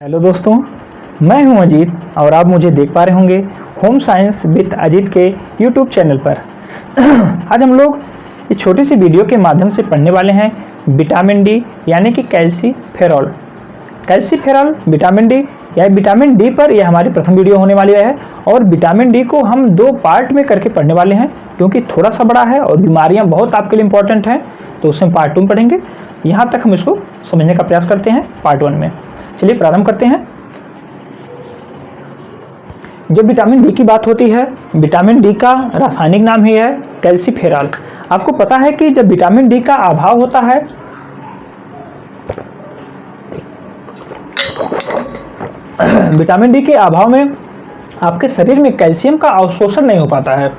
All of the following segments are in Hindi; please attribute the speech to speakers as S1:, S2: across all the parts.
S1: हेलो दोस्तों, मैं हूं अजीत और आप मुझे देख पा रहे होंगे होम साइंस विद अजीत के यूट्यूब चैनल पर। आज हम लोग इस छोटी सी वीडियो के माध्यम से पढ़ने वाले हैं विटामिन डी यानी कि कैल्सीफेरॉल। कैल्सीफेरॉल विटामिन डी या विटामिन डी पर यह हमारी प्रथम वीडियो होने वाली है और विटामिन डी को हम दो पार्ट में करके पढ़ने वाले हैं क्योंकि थोड़ा सा बड़ा है और बीमारियां बहुत आपके लिए इंपॉर्टेंट हैं, तो उसमें पार्ट 2 में पढ़ेंगे। यहाँ तक हम इसको समझने का प्रयास करते हैं पार्ट 1 में। चलिए प्रारंभ करते हैं। जब विटामिन डी की बात होती है, विटामिन डी का रासायनिक नाम ही है कैल्सीफेरॉल। आपको पता है कि जब विटामिन डी का अभाव होता है विटामिन डी के अभाव में आपके शरीर में कैल्शियम का अवशोषण नहीं हो पाता है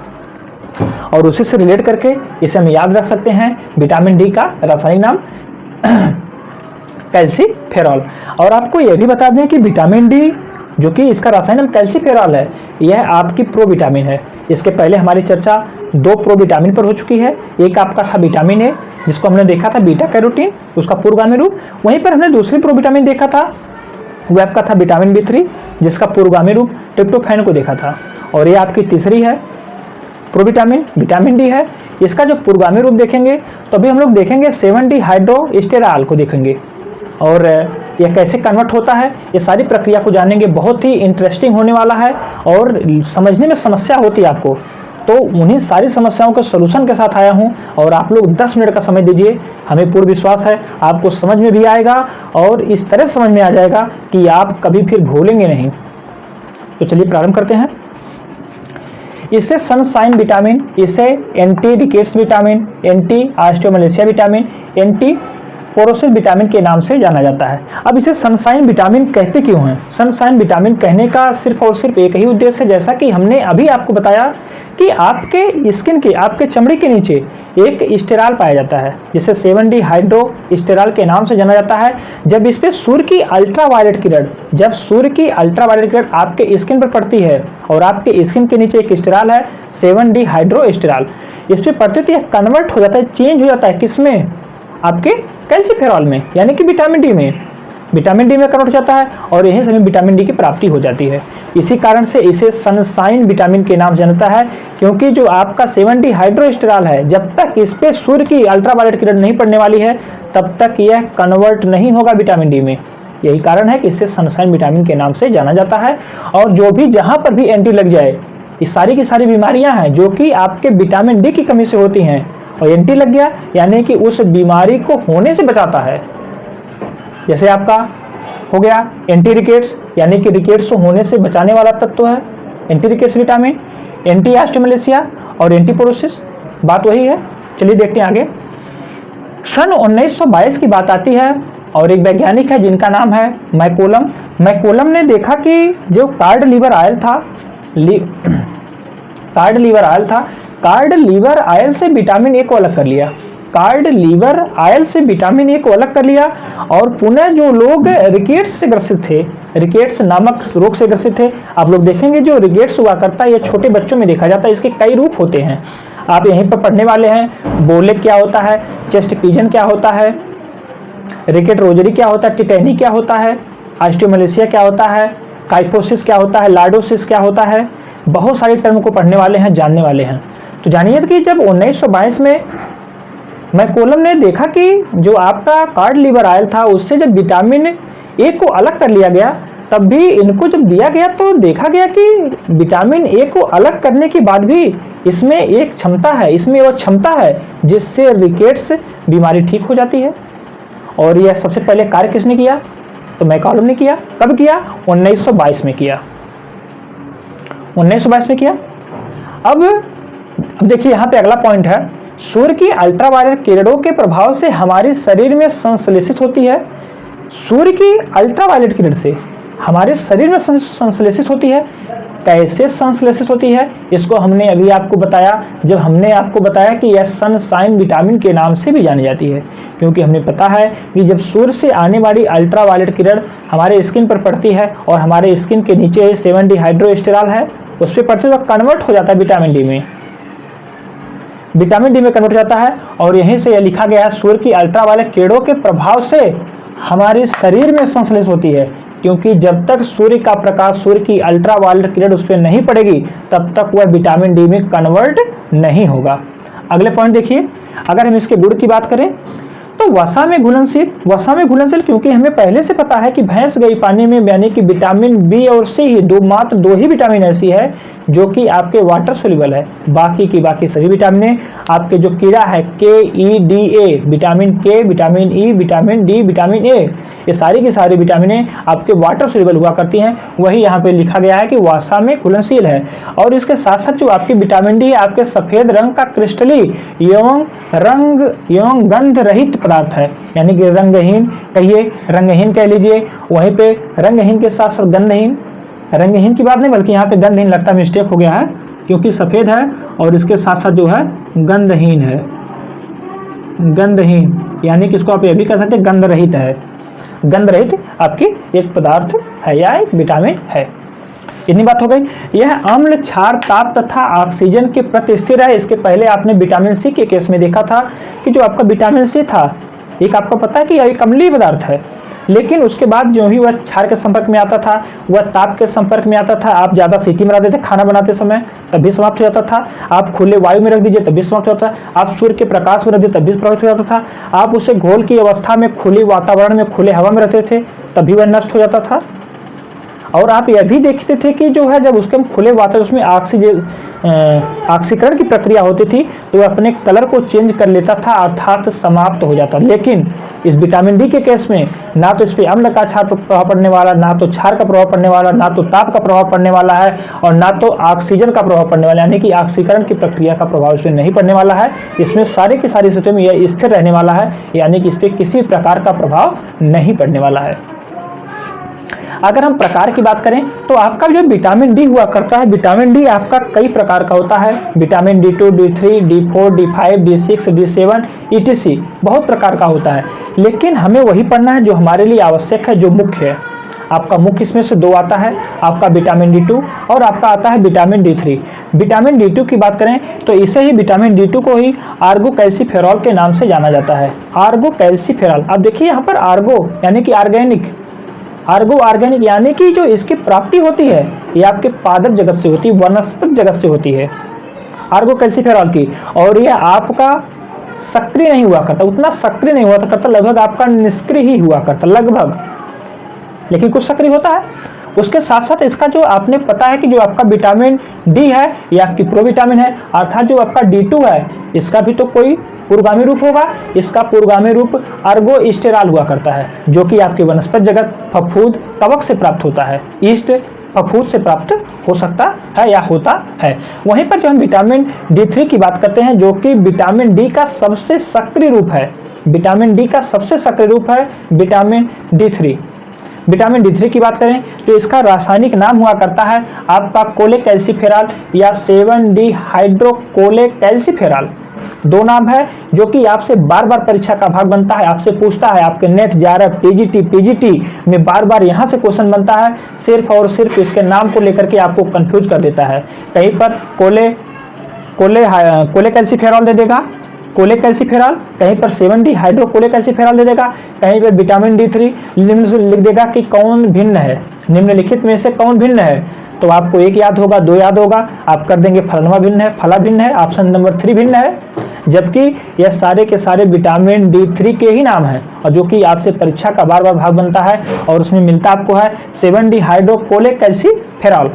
S1: और उसी से रिलेट करके इसे हम याद रख सकते हैं विटामिन डी का रासायनिक नाम कैल्सीफेरॉल। और आपको यह भी बता दें कि विटामिन डी जो कि इसका रासायनिक नाम कैल्सीफेरॉल है, यह आपकी प्रोविटामिन है। इसके पहले हमारी चर्चा 2 प्रोविटामिन पर हो चुकी है। एक आपका था विटामिन ए जिसको हमने देखा था बीटा कैरोटीन, उसका पूर्वगामी रूप। वहीं पर हमने दूसरी प्रोविटामिन देखा था, वह आपका था विटामिन बी3 जिसका पूर्वगामी रूप ट्रिप्टोफैन को देखा था। और ये आपकी तीसरी है प्रोविटामिन विटामिन डी है। इसका जो पूर्वगामी रूप देखेंगे तो अभी हम लोग देखेंगे 7D हाइड्रोस्टेरॉल को देखेंगे और यह कैसे कन्वर्ट होता है, ये सारी प्रक्रिया को जानेंगे। बहुत ही इंटरेस्टिंग होने वाला है और समझने में समस्या होती है आपको, तो उन्हीं सारी समस्याओं के सलूशन के साथ आया हूं और आप लोग 10 मिनट का समय दीजिए। हमें पूर्ण विश्वास है आपको समझ में भी आएगा और इस तरह समझ में आ जाएगा कि आप कभी फिर भूलेंगे नहीं। तो चलिए प्रारंभ करते हैं। इसे सनशाइन विटामिन, इसे anti rickets vitamin, anti osteomalacia vitamin, anti porosis vitamin के नाम से जाना जाता है। अब इसे सनशाइन विटामिन कहते क्यों हैं? सनशाइन विटामिन कहने का सिर्फ और सिर्फ एक ही उद्देश्य है, जैसा कि हमने अभी आपको बताया कि आपके स्किन के, आपके चमड़ी के नीचे एक स्टेरॉल पाया जाता है जिसे 7D हाइड्रोस्टेरॉल के नाम से जाना जाता है। जब इस पे सूर्य की अल्ट्रावायलेट किरण, जब सूर्य की अल्ट्रावायलेट किरण आपके स्किन पर पड़ती है और आपके स्किन के नीचे एक स्टेरॉल है 7D हाइड्रोस्टेरॉल, इस पे पड़ते तो यह कन्वर्ट हो जाता है, चेंज हो जाता है किसमें? आपके कैल्सीफेरॉल में यानी कि विटामिन डी में। विटामिन डी में कन्वर्ट हो जाता है और यहीं से हमें विटामिन डी की प्राप्ति हो जाती है। इसी कारण से इसे सनशाइन विटामिन के नाम से जानता है, क्योंकि जो आपका 7D हाइड्रोस्टेरॉल है, जब तक इस पे सूर्य की अल्ट्रावायलेट किरण नहीं पड़ने वाली है तब तक यह कन्वर्ट नहीं होगा विटामिन डी में। यही कारण है कि इसे सनशाइन विटामिन के नाम से जाना जाता है। और जो भी जहां पर भी एंटी लग जाए, ये सारी की सारी बीमारियां हैं जो कि आपके विटामिन डी की कमी से होती हैं, और एंटी लग गया यानी कि उस बीमारी को होने से बचाता है। जैसे आपका हो गया एंटी रिकेट्स, यानी कि रिकेट्स को होने से बचाने वाला तत्व है anti rickets vitamin, anti osteomalacia और एंटी पोरोसिस, बात वही है। चलिए देखते हैं आगे। सन 1922 की बात आती है और एक वैज्ञानिक है जिनका नाम है मैकोलम। मैकोलम ने देखा कि जो कार्ड लीवर ऑयल था, कार्ड लीवर ऑयल से विटामिन ए को अलग कर लिया। कार्ड लीवर ऑयल से विटामिन ए को अलग कर लिया और पुनः जो लोग रिकेट्स से ग्रसित थे, रिकेट्स नामक रोग से ग्रसित थे, आप लोग देखेंगे जो रिकेट्स हुआ करता है यह छोटे बच्चों में देखा जाता है। इसके कई रूप होते हैं, आप यहीं पर पढ़ने वाले हैं। बोलेक क्या होता है, चेस्ट पिजन क्या होता है, रिकेट रोजरी क्या होता है, टिटेनी क्या होता है, ऑस्टियोमलेशिया क्या होता है, काइफोसिस क्या होता है, लार्डोसिस क्या होता है। बहुत सारे टर्म को पढ़ने वाले हैं, जानने वाले हैं। तो जानिए कि जब 1922 में मैकोलम ने देखा कि जो आपका कार्ड लीवर ऑयल था उससे जब विटामिन ए को अलग कर लिया गया, तब भी इनको जब दिया गया तो देखा गया कि विटामिन ए को अलग करने के बाद भी इसमें एक क्षमता है, इसमें वो क्षमता है जिससे रिकेट्स बीमारी ठीक हो जाती है। और यह सबसे पहले कार्य किसने किया? तो मैकोलम ने किया। कब किया? 1922 में किया। 1922 में किया। अब देखिए यहाँ पे अगला पॉइंट है, सूर्य की अल्ट्रावायलेट किरणों के प्रभाव से हमारे शरीर में संश्लेषित होती है। सूर्य की अल्ट्रावायलेट किरण से हमारे शरीर में संश्लेषित होती है। कैसे संश्लेषित होती है इसको हमने अभी आपको बताया, जब हमने आपको बताया कि यह सनशाइन विटामिन के नाम से भी जानी जाती है, क्योंकि हमें पता है कि जब सूर्य से आने वाली अल्ट्रावायलेट किरण हमारे स्किन पर पड़ती है और हमारे स्किन के नीचे 7D हाइड्रोस्टेरॉल है उस पर पड़ते तो कन्वर्ट हो जाता है विटामिन डी में, विटामिन डी में कन्वर्ट हो जाता है। और यहीं से यह लिखा गया है सूर्य की अल्ट्रावायलेट किरणों के प्रभाव से हमारे शरीर में संश्लेषित होती है। क्योंकि जब तक सूर्य का प्रकाश, सूर्य की अल्ट्रावायलेट किरण उस पर नहीं पड़ेगी तब तक वह विटामिन डी में कन्वर्ट नहीं होगा। अगले पॉइंट देखिए, अगर हम इसके गुण की बात करें तो वसा में घुलनशील क्योंकि हमें पहले से पता है कि भैंस गई पानी में, यानी कि विटामिन बी और सी ही मात्र दो ही विटामिन ऐसी है जो कि आपके वाटर सोल्यूबल है। बाकी की बाकी सभी विटामिन आपके जो कीड़ा है के ई डी ए, विटामिन के, vitamin E, vitamin D, vitamin A, ये सारी की सारी विटामिन आपके वाटर सोल्यूबल हुआ करती हैं। वही यहाँ पे लिखा गया है कि वसा में घुलनशील है। और इसके साथ साथ जो आपकी विटामिन डी है आपके सफेद रंग का क्रिस्टली एवं गंध रहित पदार्थ है, यानी कि रंगहीन कहिए, रंगहीन कह लीजिए। वहीं पे रंगहीन के साथ साथ गंधहीन, रंगहीन की बात नहीं बल्कि यहाँ पे गंधहीन लगता मिस्टेक हो गया है क्योंकि सफेद है और इसके साथ साथ जो है गंधहीन है। गंधहीन यानी कि इसको आप ये भी कह सकते हैं गंध रहित है। गंध रहित आपकी एक पदार्थ है या एक विटामिन है। इतनी बात हो गई। यह अम्ल, क्षार, ताप तथा ऑक्सीजन के प्रति स्थिर है। इसके पहले आपने विटामिन सी के केस में देखा था कि जो आपका विटामिन सी था एक आपको पता है कि यह एक अम्लीय पदार्थ है, लेकिन उसके बाद जो ही वह क्षार के संपर्क में आता था, वह ताप के संपर्क में आता था, आप ज़्यादा सीटी में रहते थे खाना बनाते समय तब भी समाप्त हो जाता था, आप खुले वायु में रख दीजिए तब भी समाप्त हो जाता था, आप सूर्य के प्रकाश में रख दीजिए तब भी समाप्त हो जाता था, आप उसे घोल की अवस्था में खुले वातावरण में खुले हवा में रहते थे तब भी वह नष्ट हो जाता था। और आप यह भी देखते थे कि जो है जब उसके हम खुले वातावरण उसमें ऑक्सीकरण की प्रक्रिया होती थी तो वह अपने कलर को चेंज कर लेता था अर्थात समाप्त हो जाता। लेकिन इस विटामिन डी के केस में ना तो इस पर अम्ल का क्षार प्रभाव पड़ने वाला, ना तो क्षार का प्रभाव पड़ने वाला, ना तो ताप का प्रभाव पड़ने वाला है और ना तो ऑक्सीजन का प्रभाव पड़ने वाला, यानी कि ऑक्सीकरण की प्रक्रिया का प्रभाव इसमें नहीं पड़ने वाला है। इसमें सारे के सारे सिस्टम यह स्थिर रहने वाला है, यानी कि इस पर किसी प्रकार का प्रभाव नहीं पड़ने वाला है। अगर हम प्रकार की बात करें तो आपका जो विटामिन डी हुआ करता है, विटामिन डी आपका कई प्रकार का होता है। Vitamin D2, D3, D4, D5, D6, D7 ETC बहुत प्रकार का होता है, लेकिन हमें वही पढ़ना है जो हमारे लिए आवश्यक है, जो मुख्य है। आपका मुख्य इसमें से दो आता है, आपका विटामिन D2 और आपका आता है विटामिन D3। विटामिन D2 की बात करें तो इसे ही विटामिन D2 को ही आर्गो कैल्सीफेरॉल के नाम से जाना जाता है। आर्गो कैल्सीफेरॉल, अब देखिए यहाँ पर आर्गो यानी कि ऑर्गेनिक, आर्गो ऑर्गेनिक यानी कि जो इसकी प्राप्ति होती है ये आपके पादप जगत से होती है, वनस्पति जगत से होती है आर्गो कैल्सीफेरॉल की। और यह आपका सक्रिय नहीं हुआ करता, उतना सक्रिय नहीं हुआ करता, लगभग आपका निष्क्रिय ही हुआ करता लगभग, लेकिन कुछ सक्रिय होता है। उसके साथ साथ इसका जो आपने पता है कि जो आपका विटामिन डी है ये आपकी प्रोविटामिन है, अर्थात जो आपका D2 है इसका भी तो कोई पूर्वगामी रूप होगा। इसका पूर्वगामी रूप अर्गोस्टेरॉल हुआ करता है, जो कि आपके वनस्पति जगत फफूंद कवक से प्राप्त होता है। ईस्ट फफूंद से प्राप्त हो सकता है या होता है। वहीं पर जब हम विटामिन D3 की बात करते हैं जो कि विटामिन डी का सबसे सक्रिय रूप है, विटामिन डी का सबसे सक्रिय रूप है विटामिन D3। विटामिन D3 की बात करें तो इसका रासायनिक नाम हुआ करता है आपका कोलेकैल्सीफेरॉल या 7D हाइड्रोकोलेकैल्सीफेरॉल। दो नाम है जो कि आपसे बार बार परीक्षा का भाग बनता है, आपसे पूछता है, आपके नेट JRF TGT PGT में बार बार यहाँ से क्वेश्चन बनता है, सिर्फ और सिर्फ इसके नाम को लेकर के आपको कंफ्यूज कर देता है। कहीं पर कोलेकैल्सीफेरॉल दे देगा, कोलेकैल्सीफेरॉल, कहीं पर 7D हाइड्रोकोलेकैल्सीफेरॉल दे देगा, कहीं पर विटामिन D3 लिख देगा कि कौन भिन्न है, निम्नलिखित में से कौन भिन्न है। तो आपको एक याद होगा, दो याद होगा, आप कर देंगे फलनवा भिन्न है, फला भिन्न है, ऑप्शन नंबर 3 भिन्न है, जबकि यह सारे के सारे विटामिन D3 के ही नाम है और जो कि आपसे परीक्षा का बार बार भाग बनता है और उसमें मिलता आपको है 7D हाइड्रोकोलेकैल्सीफेरॉल,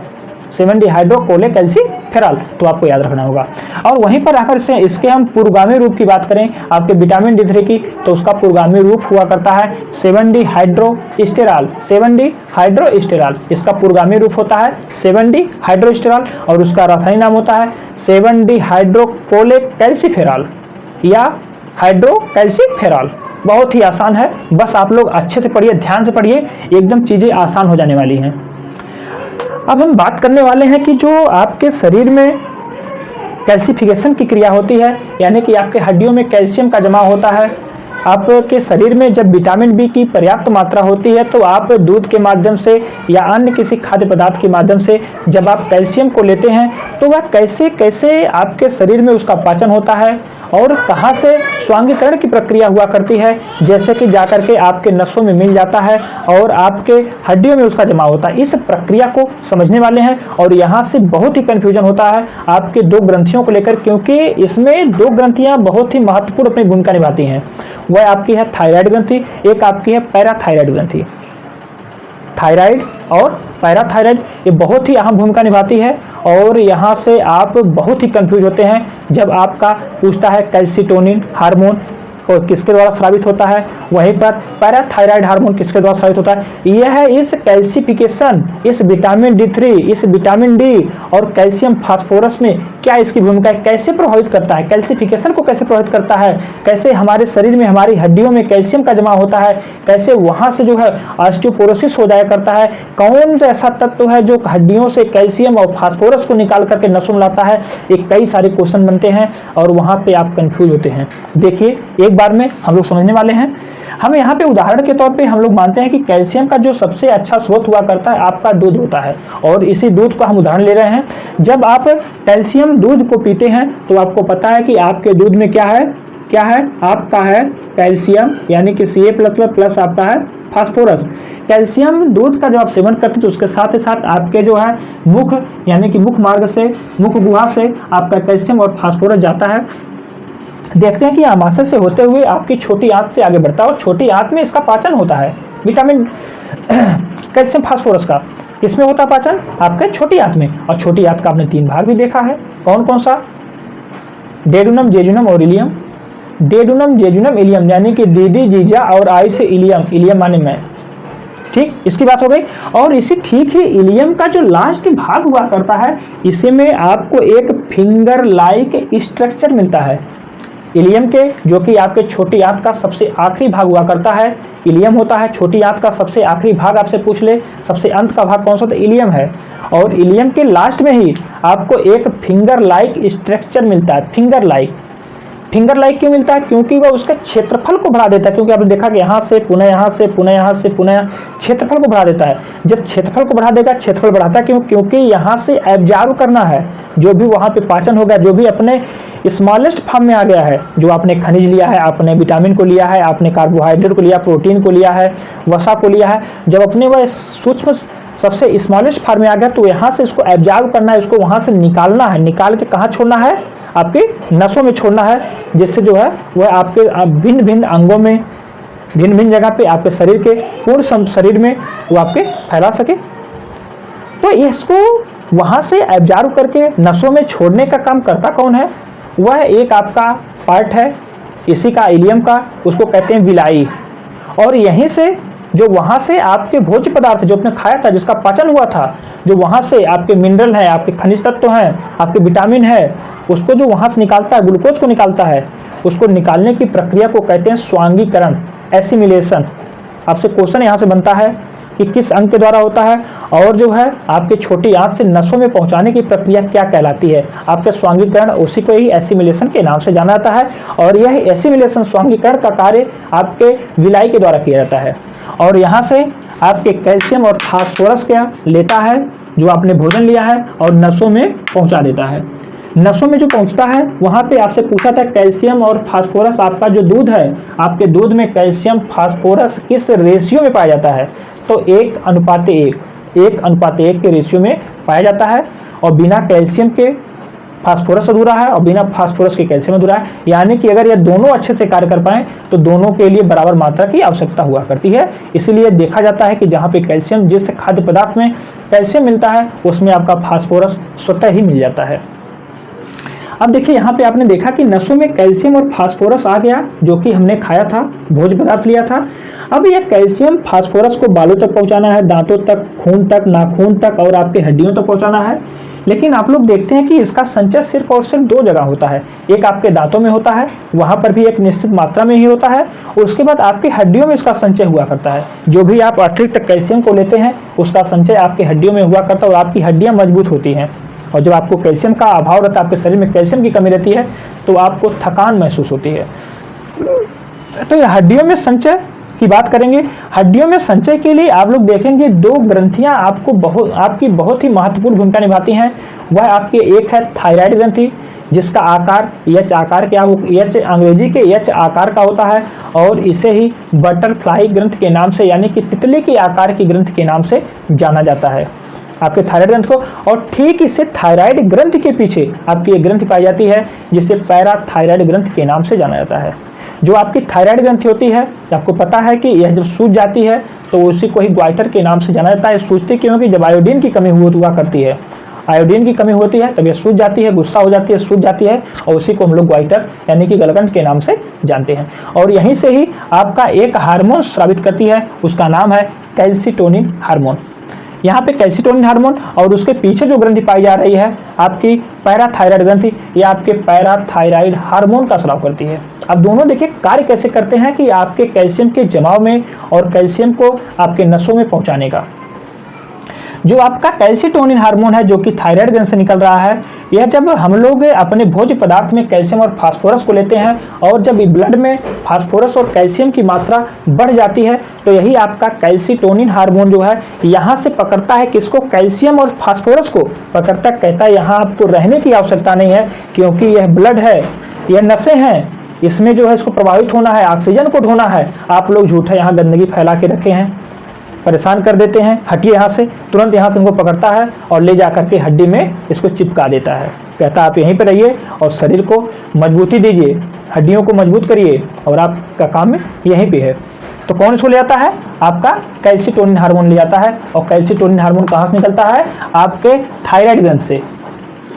S1: 7D हाइड्रोकोलेकैल्सीफेरॉल, तो आपको याद रखना होगा। और वहीं पर आकर से इसके हम पूर्वगामी रूप की बात करें आपके विटामिन D3 की तो उसका पूर्वगामी रूप हुआ करता है 7D हाइड्रोस्टेरॉल, 7D हाइड्रोस्टेरॉल, इसका पूर्वगामी रूप होता है 7D हाइड्रोस्टेरॉल और उसका रासायनिक नाम होता है 7D हाइड्रोकोलेकैल्सीफेरॉल या हाइड्रोकैल्सीफेरॉल। बहुत ही आसान है, बस आप लोग अच्छे से पढ़िए, ध्यान से पढ़िए, एकदम चीजें आसान हो जाने वाली हैं। अब हम बात करने वाले हैं कि जो आपके शरीर में कैल्सिफिकेशन की क्रिया होती है, यानी कि आपके हड्डियों में कैल्शियम का जमा होता है, आपके शरीर में जब विटामिन बी की पर्याप्त मात्रा होती है तो आप दूध के माध्यम से या अन्य किसी खाद्य पदार्थ के माध्यम से जब आप कैल्शियम को लेते हैं तो वह कैसे कैसे आपके शरीर में उसका पाचन होता है और कहाँ से स्वांगीकरण की प्रक्रिया हुआ करती है, जैसे कि जाकर के आपके नसों में मिल जाता है और आपके हड्डियों में उसका जमा होता है। इस प्रक्रिया को समझने वाले हैं और यहाँ से बहुत ही कन्फ्यूजन होता है आपके दो ग्रंथियों को लेकर, क्योंकि इसमें दो ग्रंथियाँ बहुत ही महत्वपूर्ण अपनी भूमिका निभाती हैं। वह आपकी है थायराइड ग्रंथि, एक आपकी है पैराथायराइड ग्रंथि। थायराइड और पैराथायराइड ये बहुत ही अहम भूमिका निभाती है और यहाँ से आप बहुत ही कंफ्यूज होते हैं जब आपका पूछता है कैल्सिटोनिन हार्मोन और किसके द्वारा स्रावित होता है, वहीं पर पैराथायराइड हार्मोन किसके द्वारा स्रावित होता है। यह है इस कैल्सिफिकेशन, इस विटामिन D3, इस विटामिन डी और कैल्शियम फास्फोरस में क्या इसकी भूमिका है, कैसे प्रभावित करता है, कैल्सिफिकेशन को कैसे प्रभावित करता है, कैसे हमारे शरीर में हमारी हड्डियों में कैल्शियम का जमा होता है, कैसे वहाँ से जो है ऑस्टियोपोरोसिस हो जाया करता है, कौन सा ऐसा तत्व है जो हड्डियों से कैल्शियम और फास्फोरस को निकाल करके नसों में लाता है। ये कई सारे क्वेश्चन बनते हैं और वहाँ पे आप कंफ्यूज होते हैं। देखिए एक बार में हम लोग समझने वाले हैं। हम यहाँ पे उदाहरण के तौर पे हम लोग मानते हैं कि कैल्शियम का जो सबसे अच्छा स्रोत हुआ करता है आपका दूध होता है और इसी दूध को हम उदाहरण ले रहे हैं। जब आप कैल्शियम दूध को पीते हैं तो आपको पता है कि आपके दूध में क्या है आपका है कैल्शियम यानी कि Ca++ आपका है फास्फोरस। कैल्शियम दूध का जब आप सेवन करते हैं तो उसके साथ ही साथ आपके जो है मुख यानी कि मुख मार्ग से, मुख गुहा से आपका कैल्शियम और फास्फोरस जाता है। देखते हैं कि आमाशय से होते हुए आपकी छोटी आंत से आगे बढ़ता है और छोटी आंत में इसका पाचन होता है विटामिन कैल्शियम फास्फोरस का। किसमें होता है पाचन? आपके छोटी आंत में। और छोटी आंत का आपने 3 भाग भी देखा है, कौन कौन सा? डेडुनम, जेजुनम और इलियम। डेडुनम, जेजुनम, इलियम यानी कि दीदी, जीजा और आई से इलियम, इलियम माने मैं। ठीक, इसकी बात हो गई। और इसी ठीक ही इलियम का जो लास्ट भाग हुआ करता है इसी में आपको एक फिंगर लाइक स्ट्रक्चर मिलता है इलियम के, जो कि आपके छोटी आंत का सबसे आखिरी भाग हुआ करता है। इलियम होता है छोटी आंत का सबसे आखिरी भाग। आपसे पूछ ले सबसे अंत का भाग कौन सा, तो इलियम है। और इलियम के लास्ट में ही आपको एक फिंगर लाइक स्ट्रक्चर मिलता है। फिंगर लाइक क्यों मिलता है? क्योंकि वह उसका क्षेत्रफल को बढ़ा देता है। क्योंकि आपने देखा कि यहाँ से पुनः यहाँ से पुनः यहाँ से पुनः क्षेत्रफल को बढ़ा देता है। जब क्षेत्रफल को बढ़ा देगा, क्षेत्रफल बढ़ाता क्यों? क्योंकि यहाँ से एब्जॉर्ब करना है जो भी वहाँ पे पाचन हो गया, जो भी अपने स्मॉलेस्ट फॉर्म में आ गया है, जो आपने खनिज लिया है, आपने विटामिन को लिया है, आपने कार्बोहाइड्रेट को लिया, प्रोटीन को लिया है, वसा को लिया है, जब अपने वह सूक्ष्म सबसे स्मॉलेस्ट फॉर्म में आ गया तो यहाँ से इसको एब्जॉर्ब करना है, इसको वहाँ से निकालना है। निकाल के कहाँ छोड़ना है? आपके नसों में छोड़ना है, जिससे जो है वह आपके भिन्न भिन्न अंगों में, भिन्न भिन्न जगह पे आपके शरीर के पूर्ण शरीर में वो आपके फैला सके। तो इसको वहाँ से एब्जॉर्ब करके नसों में छोड़ने का काम करता कौन है? वह एक आपका पार्ट है इसी का, इलियम का, उसको कहते हैं विलाई। और यहीं से जो वहाँ से आपके भोज्य पदार्थ जो आपने खाया था, जिसका पाचन हुआ था, जो वहाँ से आपके मिनरल है, आपके खनिज तत्व हैं, आपके विटामिन है, उसको जो वहाँ से निकालता है, ग्लूकोज को निकालता है, उसको निकालने की प्रक्रिया को कहते हैं स्वांगीकरण, एसिमिलेशन। आपसे क्वेश्चन यहाँ से बनता है कि किस अंग के द्वारा होता है और जो है आपके छोटी आंत से नसों में पहुंचाने की प्रक्रिया क्या कहलाती है? आपके स्वांगीकरण, उसी को ही एसिमिलेशन के नाम से जाना जाता है। और यह एसिमिलेशन, स्वांगीकरण का कार्य आपके विलाई के द्वारा किया जाता है। और यहाँ से आपके कैल्शियम और फास्फोरस क्या लेता है, जो आपने भोजन लिया है, और नसों में पहुँचा देता है। नसों में जो पहुंचता है वहाँ पे आपसे पूछा था कैल्शियम और फास्फोरस, आपका जो दूध है, आपके दूध में कैल्शियम फास्फोरस किस रेशियो में पाया जाता है? तो 1:1 के रेशियो में पाया जाता है। और बिना कैल्शियम के फास्फोरस अधूरा है और बिना फास्फोरस के कैल्शियम अधूरा है। यानी कि अगर ये दोनों अच्छे से कार्य कर पाएँ तो दोनों के लिए बराबर मात्रा की आवश्यकता हुआ करती है। इसलिए देखा जाता है कि जहाँ पे कैल्शियम, जिस खाद्य पदार्थ में कैल्शियम मिलता है उसमें आपका फास्फोरस स्वतः ही मिल जाता है। अब देखिए यहाँ पे आपने देखा कि नसों में कैल्शियम और फास्फोरस आ गया, जो कि हमने खाया था, भोज्य पदार्थ लिया था। अब यह कैल्शियम फास्फोरस को बालों तक पहुँचाना है, दांतों तक, खून तक, नाखून तक और आपके हड्डियों तक पहुँचाना है। लेकिन आप लोग देखते हैं कि इसका संचय सिर्फ और सिर्फ 2 जगह होता है। एक आपके दांतों में होता है, वहाँ पर भी एक निश्चित मात्रा में ही होता है। उसके बाद आपकी हड्डियों में इसका संचय हुआ करता है। जो भी आप अतिरिक्त कैल्शियम को लेते हैं उसका संचय आपकी हड्डियों में हुआ करता है और आपकी हड्डियाँ मजबूत होती हैं। और जब आपको कैल्शियम का अभाव रहता है, आपके शरीर में कैल्शियम की कमी रहती है, तो आपको थकान महसूस होती है। तो हड्डियों में संचय की बात करेंगे। हड्डियों में संचय के लिए आप लोग देखेंगे दो ग्रंथियां आपकी बहुत ही महत्वपूर्ण भूमिका निभाती हैं। वह आपके एक है थायराइड ग्रंथि, जिसका आकार एच आकार के एच अंग्रेजी के एच आकार का होता है, और इसे ही बटरफ्लाई ग्रंथ के नाम से यानी कि तितली के आकार की ग्रंथ के नाम से जाना जाता है आपके थायराइड ग्रंथ को। और ठीक इसे थायराइड ग्रंथ के पीछे आपकी एक ग्रंथि पाई जाती है जिसे पैराथायराइड ग्रंथ के नाम से जाना जाता है। जो आपकी थायराइड ग्रंथि होती है, आपको पता है कि यह जब सूज जाती है तो उसी को ही ग्वाइटर के नाम से जाना जाता है। सूजती क्यों? कि जब आयोडीन की कमी हुआ करती है, आयोडीन की कमी होती है तब यह सूज जाती है, गुस्सा हो जाती है, सूज जाती है, और उसी को हम लोग ग्वाइटर यानी कि गलगंड के नाम से जानते हैं। और यहीं से ही आपका एक हार्मोन स्रावित करती है, उसका नाम है कैल्सिटोनिन हार्मोन। यहाँ पे कैल्सिटोनिन हार्मोन और उसके पीछे जो ग्रंथि पाई जा रही है आपकी पैराथायराइड ग्रंथि, यह आपके पैराथायराइड हार्मोन का स्राव करती है। अब दोनों देखिए कार्य कैसे करते हैं कि आपके कैल्शियम के जमाव में और कैल्शियम को आपके नसों में पहुंचाने का। जो आपका कैल्सिटोनिन हार्मोन है जो कि थायराइड ग्रंथि से निकल रहा है, यह जब हम लोग अपने भोज्य पदार्थ में कैल्शियम और फास्फोरस को लेते हैं और जब ब्लड में फास्फोरस और कैल्शियम की मात्रा बढ़ जाती है तो यही आपका कैल्सिटोनिन हार्मोन जो है यहाँ से पकड़ता है किसको? कैल्शियम और फास्फोरस को पकड़ता, कहता है यहाँ आपको रहने की आवश्यकता नहीं है क्योंकि यह ब्लड है, यह नसें हैं, इसमें जो है इसको प्रभावित होना है, ऑक्सीजन को ढोना है। आप लोग झूठा यहाँ गंदगी फैला के रखे हैं, परेशान कर देते हैं, हटिए यहाँ से। तुरंत यहाँ से इनको पकड़ता है और ले जा करके हड्डी में इसको चिपका देता है, कहता है आप यहीं पर रहिए और शरीर को मजबूती दीजिए, हड्डियों को मजबूत करिए और आपका काम में यहीं पे है। तो कौन इसको ले जाता है? आपका कैल्सिटोनिन हार्मोन ले जाता है। और कैल्सिटोनिन हार्मोन कहाँ से निकलता है? आपके थायराइड ग्रंथि से।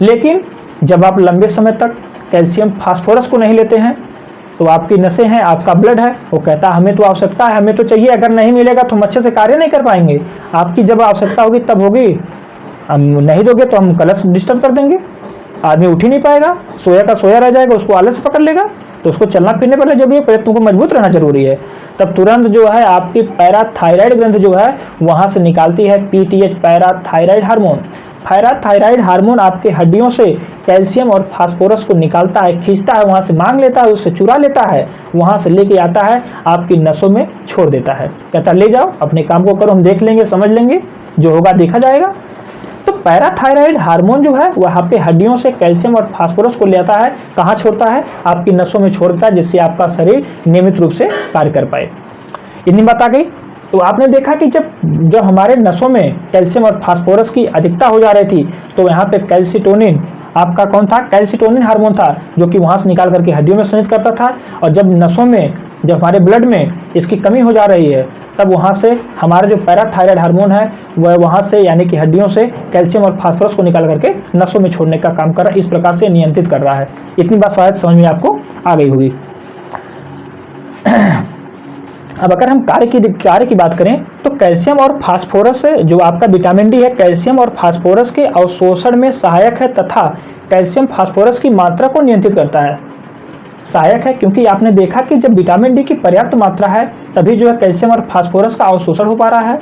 S1: लेकिन जब आप लंबे समय तक कैल्शियम फास्फोरस को नहीं लेते हैं तो आपकी नसें हैं, आपका ब्लड है, वो कहता है हमें तो आवश्यकता है, हमें तो चाहिए, अगर नहीं मिलेगा तो हम अच्छे से कार्य नहीं कर पाएंगे। आपकी जब आवश्यकता होगी तब होगी, हम नहीं दोगे तो हम कलश डिस्टर्ब कर देंगे, आदमी उठ ही नहीं पाएगा, सोया का सोया रह जाएगा, उसको आलस पकड़ लेगा, तो उसको चलना फिरने पहले जरूरी है, पहले तुमको मजबूत रहना जरूरी है। तब तुरंत जो है आपकी पैराथायराइड ग्रंथ जो है वहां से निकालती है PTH parathyroid hormone. Parathyroid hormone आपके हड्डियों से कैल्शियम और फास्फोरस को निकालता है, खींचता है, वहां से मांग लेता है, उससे चुरा लेता है, वहां से लेके आता है आपकी नसों में छोड़ देता है, कहता ले जाओ अपने काम को करो, हम देख लेंगे, समझ लेंगे, जो होगा देखा जाएगा। तो पैराथायराइड हार्मोन जो है वह आपके हड्डियों से कैल्शियम और फास्फोरस को ले आता है, कहाँ छोड़ता है? आपकी नसों में छोड़ता है, जिससे आपका शरीर नियमित रूप से कार्य कर पाए। इतनी बात आ गई। तो आपने देखा कि जब हमारे नसों में कैल्शियम और फास्फोरस की अधिकता हो जा रही थी तो यहाँ पे कैल्सिटोनिन आपका कौन था? कैल्सिटोनिन हार्मोन था, जो कि वहां से निकाल करके हड्डियों में संचित करता था। और जब नसों में, जब हमारे ब्लड में इसकी कमी हो जा रही है तब वहां से हमारा जो पैराथायराइड हार्मोन है वह वहां से यानी कि हड्डियों से कैल्शियम और फास्फोरस को निकाल करके नसों में छोड़ने का काम कर रहा है, इस प्रकार से नियंत्रित कर रहा है। इतनी बात शायद समझ में आपको आ गई होगी। अब अगर हम कार्य की बात करें तो कैल्शियम और फास्फोरस जो आपका विटामिन डी है, कैल्शियम और फास्फोरस के अवशोषण में सहायक है तथा कैल्शियम फास्फोरस की मात्रा को नियंत्रित करता है। सहायक है क्योंकि आपने देखा कि जब विटामिन डी की पर्याप्त मात्रा है तभी जो है कैल्शियम और फास्फोरस का अवशोषण हो पा रहा है।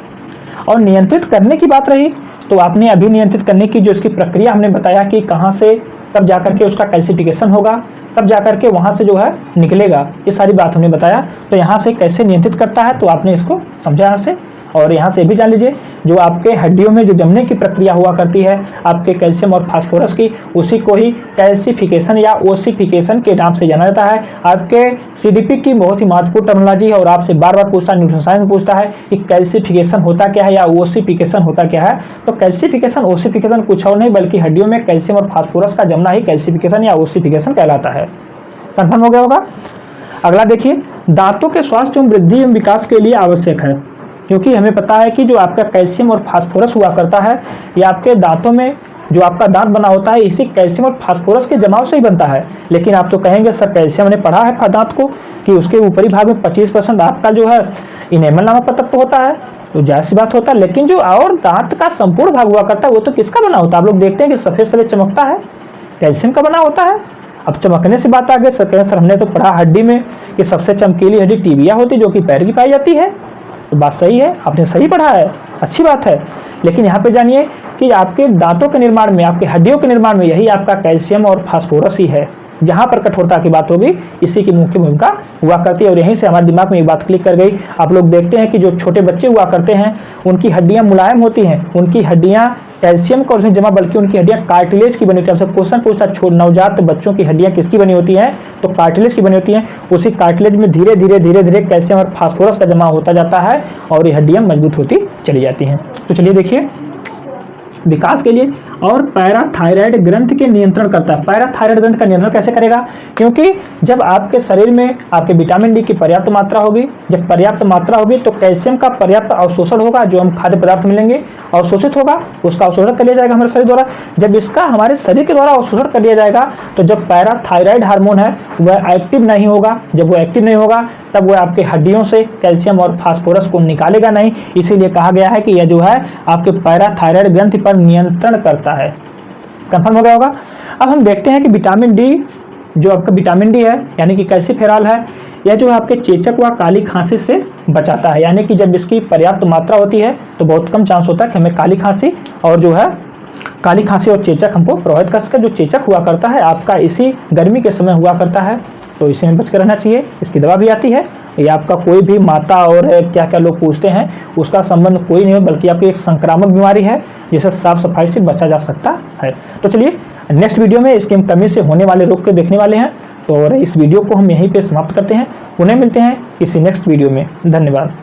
S1: और नियंत्रित करने की बात रही तो आपने अभी नियंत्रित करने की जो इसकी प्रक्रिया हमने बताया कि कहाँ से तब जाकर के उसका कैल्सिफिकेशन होगा, तब जाकर के वहां से जो है निकलेगा, ये सारी बात हमने बताया। तो यहाँ से कैसे नियंत्रित करता है तो आपने इसको समझा यहाँ से। और यहाँ से भी जान लीजिए जो आपके हड्डियों में जो जमने की प्रक्रिया हुआ करती है आपके कैल्शियम और फास्फोरस की, उसी को ही कैल्सिफिकेशन या ओसिफिकेशन के नाम से जाना जाता है। आपके सीडीपी की बहुत ही महत्वपूर्ण टर्मिनोलॉजी है और आपसे बार बार पूछता है, न्यूट्रिशन साइंस में पूछता है कि कैल्सिफिकेशन होता क्या है या ओसिफिकेशन होता क्या है। तो कैल्सिफिकेशन ओसिफिकेशन कुछ और नहीं बल्कि हड्डियों में कैल्शियम और फास्फोरस का जमना ही कैल्सिफिकेशन या ओसिफिकेशन कहलाता है। कंफर्म हो गया होगा। अगला देखिए, दांतों के स्वास्थ्य एवं वृद्धि एवं विकास के लिए आवश्यक है, क्योंकि हमें पता है कि जो आपका कैल्शियम और फास्फोरस हुआ करता है ये आपके दांतों में जो आपका दांत बना होता है इसी कैल्शियम और फास्फोरस के जमाव से ही बनता है। लेकिन आप तो कहेंगे सर कैल्शियम ने पढ़ा है दांत को कि उसके ऊपरी भाग में 25% आपका जो है इनेमल नामक तत्व होता है, तो जाहिर सी बात होता है। लेकिन जो और दांत का संपूर्ण भाग हुआ करता है वो तो किसका बना होता है? आप लोग देखते हैं कि सफेद सफेद चमकता है, कैल्शियम का बना होता है। अब चमकने से बात आ गई, सर हमने तो पढ़ा हड्डी में कि सबसे चमकीली हड्डी टिबिया होती है जो कि पैर की पाई जाती है। तो बात सही है, आपने सही पढ़ा है, अच्छी बात है। लेकिन यहाँ पे जानिए कि आपके दांतों के निर्माण में, आपके हड्डियों के निर्माण में यही आपका कैल्शियम और फास्फोरस ही है। जहाँ पर कठोरता की बात होगी इसी की मुख्य भूमिका हुआ करती है। और यहीं से हमारे दिमाग में एक बात क्लिक कर गई। आप लोग देखते हैं कि जो छोटे बच्चे हुआ करते हैं उनकी हड्डियां मुलायम होती हैं, उनकी हड्डियां कैल्शियम का नहीं जमा बल्कि उनकी हड्डियां कार्टिलेज की बनी होती है। क्वेश्चन पूछता नवजात बच्चों की हड्डियां किसकी बनी होती हैं, तो कार्टिलेज की बनी होती हैं। उसी कार्टिलेज में धीरे धीरे कैल्शियम और फास्फोरस का जमा होता जाता है और ये हड्डियां मजबूत होती चली जाती हैं। तो चलिए देखिए विकास के लिए और पैराथायराइड ग्रंथ के नियंत्रण करता है। पैराथायराइड ग्रंथ का नियंत्रण कैसे करेगा, क्योंकि जब आपके शरीर में आपके विटामिन डी की पर्याप्त मात्रा होगी, जब पर्याप्त मात्रा होगी तो कैल्शियम का पर्याप्त अवशोषण होगा, जो हम खाद्य पदार्थ मिलेंगे अवशोषित होगा, उसका अवशोषण कर लिया जाएगा हमारे शरीर द्वारा। जब इसका हमारे शरीर के द्वारा अवशोषण कर लिया जाएगा तो जब पैराथायराइड हार्मोन है वह एक्टिव नहीं होगा, जब वह एक्टिव नहीं होगा तब वह आपके हड्डियों से कैल्शियम और फास्फोरस को निकालेगा नहीं। इसीलिए कहा गया है कि यह जो है आपके पैराथायराइड ग्रंथि पर नियंत्रण करता है। कंफर्म हो गया होगा। अब हम देखते हैं कि विटामिन डी, जो आपका विटामिन डी है यानी कि कैल्सीफेरॉल है, यह जो है आपके चेचक व काली खांसी से बचाता है। यानी कि जब इसकी पर्याप्त मात्रा होती है तो बहुत कम चांस होता है कि हमें काली खांसी और जो है काली खांसी और चेचक हमको प्रभावित कर सके। जो चेचक हुआ करता है आपका इसी गर्मी के समय हुआ करता है, तो इसी में बचकर रहना चाहिए। इसकी दवा भी आती है। ये आपका कोई भी माता और क्या क्या लोग पूछते हैं उसका संबंध कोई नहीं है, बल्कि आपकी एक संक्रामक बीमारी है जिसे साफ सफाई से बचा जा सकता है। तो चलिए नेक्स्ट वीडियो में इसकी कमी से होने वाले रोग को देखने वाले हैं। तो और इस वीडियो को हम यहीं पे समाप्त करते हैं। पुनः मिलते हैं किसी नेक्स्ट वीडियो में। धन्यवाद।